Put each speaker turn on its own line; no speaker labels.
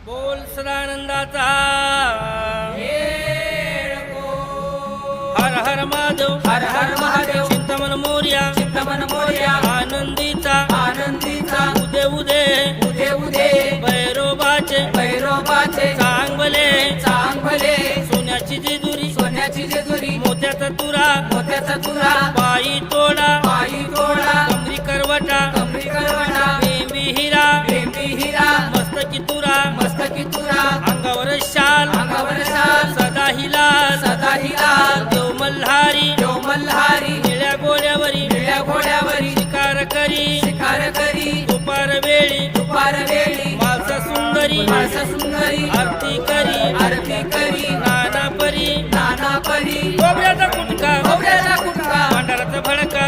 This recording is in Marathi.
बोल सदानंदाचा हर हर महादेव,
हर हर महादेव,
चिंतामण मोर्या,
चिंतामण मोरया,
आनंदीचा
आनंदीचा,
उदे उदे
उदे उदे,
भैरोबाचे
भैरोबाचे,
चांगले
चांगले,
सोन्याची जेजुरी,
सोन्याची जेजुरी,
मोत्याचा तुरा,
मोत्याचा तुरा,
पायी तोडा,
पायी तोडा,
कमरी करवटा,
कमरी करवटा,
बेंबी हिरा,
बेंबी हिरा,
मस्तकी तुरा,
मस्तकी तुरा,
अंगावर शाल,
अंगावर शाल,
सदा हिलाल,
सदा हिलाल,
देव मल्हारी,
देव मल्हारी,
निळ्या गोड्यावरी
निळ्या घोड्यावरी,
शिकार करी,
शिकार करी,
दुपार वेळी
दुपार वेळी,
मालसा सुंदरी,
माळसा सुंदरी,
आरती करी,
आरती करी,
नाना परी,
नाना परी,
खोबऱ्याचा कुटका,
खोबऱ्याचा कुटका,
भांडाराचा भडका,